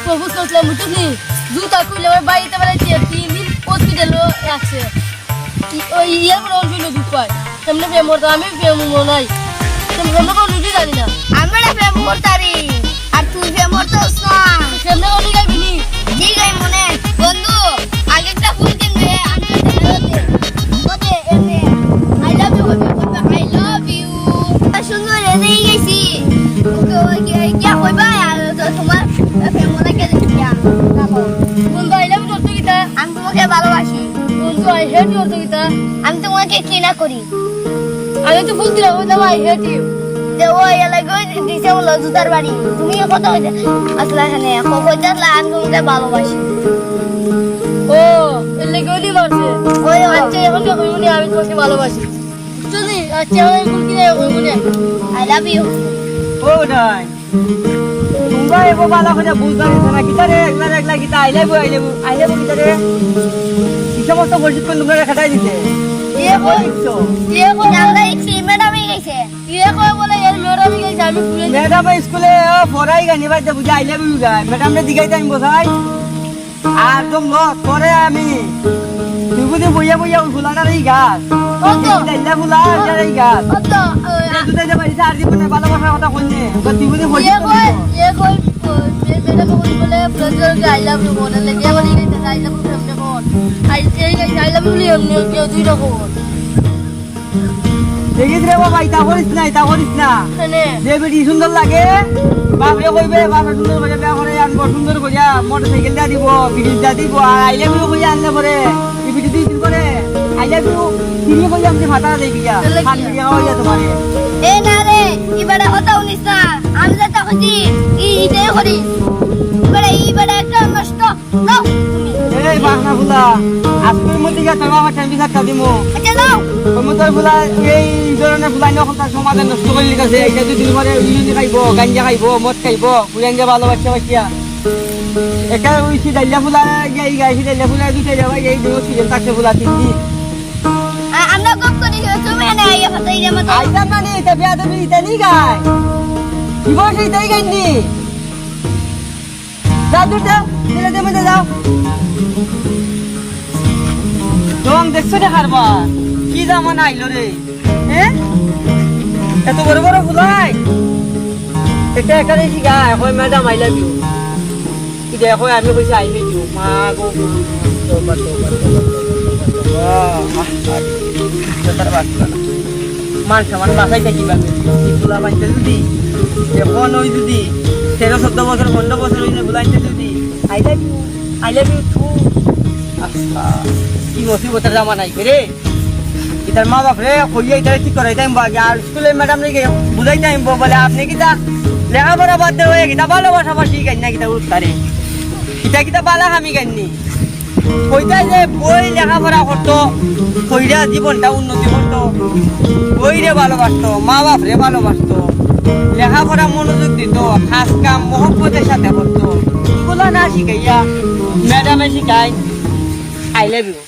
propose করছিলাম বুঝলি জুতা খুলে আমার বাড়িতে বেড়াচ্ছি 3 দিন হসপিটালে আছে ওই ইয়ে করে অল্প দুধ পায় সামনে প্রেম করতো আমি প্রেম নাই সামনে কোনো রুটি জানি না আমরা প্রেম করতারি আর তুই প্রেম করতেছ না সামনে কোনো গাইবি নি ঠিক আছে মনে বন্ধু আগে একটা ফুল কিনবে আমি ওতে এনে I love you I love you সুন্দর এনেই গেছি ওকে ওই কি কইবা আর তোমার প্রেম লাগে দেখিয়া বন্ধু আই লাভ ইউ করতে গিতা আমি তোমাকে ভালোবাসি বন্ধু আই হেট ইউ করতে গিতা আমি তোমাকে ঘৃণা করি আমি তো বলছি না ওটা আই হেট ইউ যে ওই এলাকায় দিছে হলো জুতার বাড়ি তুমি কত হইছে আসলে এখানে কইতে আমি তোমাকে ভালোবাসি ও এলে গলি মারছে ওই আচ্ছা এখন কি কইবনি আমি তোমাকে ভালোবাসি চলি আচ্ছা আমি কোন কি কইবনি আই লাভ ইউ ও নাই তোমরা এগো বালা করে বুঝবা না কিতারে একলা কিতা আইলাবু কিতারে কি সমস্ত বলছিস কোন তোমরা খাটাই দিতে ইয়ে কই দেখছো ইয়ে কই আমরা ইচ্ছি ম্যাডামই গেছে ইয়ে কই বলে এর মেয়েরা আমি গেছি আমি ভুলে ম্যাডাম স্কুলে পড়াই গানি বাইতে বুঝা আইলাবু গায় ম্যাডাম রে দিগাইতে আমি বসাই আর তোম ন করে আমি তুই বুঝি বইয়া ফুলানার এই গাছ কত দাইলা ফুলা আর এই গাছ কত দুটাই যে বাড়িতে আর জীবনে ভালোবাসার কথা কইনে তুই বুঝি ইয়ে কই মেয়েটা কই বলে ব্রাদার আই লাভ ইউ বলে লেগে বলি আই লাভ ইউ ফ্রেন্ড কোন আই লাভ ইউ বলি আমি কেউ দুই রকম দেখিস রে বাবা ইতা করিস না মানে যে বেটি সুন্দর লাগে বাপরে কইবে বাপরে সুন্দর করে বিয়া করে আনবো সুন্দর করিয়া মোটরসাইকেল দিয়া দিব বিড়ি দিয়া দিব আর আইলে বিউ কইয়া আনলে পরে এই বিড়ি দিন করে আইলে বিউ তিনি কইয়া আমি ফাটা দেই গিয়া খান দিয়া হইয়া তোমারে এ না রে ইবারে কথা উনিস না আমি যেটা কইছি ইতে করি ইবারে একটা নষ্ট নাও তুমি এই বাহনা ফুলা আজকের মধ্যে গিয়া তোর বাবা টাইম বিসাক্কা দিমু আচ্ছা নাও কমুতর ফুলা এই ধরনের ফুলা নখন তার সমাজে নষ্ট করে লিখাছে এইটা যদি তোমারে ইউনি খাইব গাঞ্জা খাইব মদ খাইব পুরাঙ্গে ভালোবাসা বাসিয়া একা ওইছি ডাইলা ফুলা এই গাইছি ডাইলা ফুলা দুইটা যাবা এই দুই সিজন তাকে ফুলা তিনটি আমরা কম করি তুমি এনে আইয়া ফাটাই জামা তো আইতা মানে এটা বিয়া দেবি এটা নি গায় কি বসে এটাই গাইনি যাও দূর যাও দিলে দেবে যাও রং দেখছো রে হারবা কি জামানা আইলো রে হ্যাঁ এত বড় বড় ফুলাই এটা একারে গায় কই ম্যাডাম আই লাভ ইউ কি দেখো আমি কইছি আই লাভ ইউ মা গো তোবা মান সমান বাসাই থাকিবা ফুলা বাঁচতে যদি এখন ওই যদি 13-14 বছর 15 বছর হইলে বুলাইতে যদি আই লাভ ইউ টু আচ্ছা কি মুসিবতের জামানা আইছে রে ইতার মা বাপ রে কইয়া ইতারে ঠিক করাইতে আমি বাগে আর স্কুলে ম্যাডাম রে বুঝাইতে আমি বলে আপনি কিতা লেখাপড়া বাদ দিয়ে হয়ে কিতা ভালোবাসা বাসি গাই না কিতা উত্তারে কিতা বালা আমি গাইনি কইতাই যে বই লেখাপড়া করতো কইরা জীবনটা উন্নতি করতো বইরে ভালোবাসতো মা বাপ রে ভালোবাসতো লেখাপড়া মনোযোগ দিত কাজ কাম মহব্বতের সাথে করতো এগুলো না শিখাইয়া ম্যাডামে শিখাই আই লাভ ইউ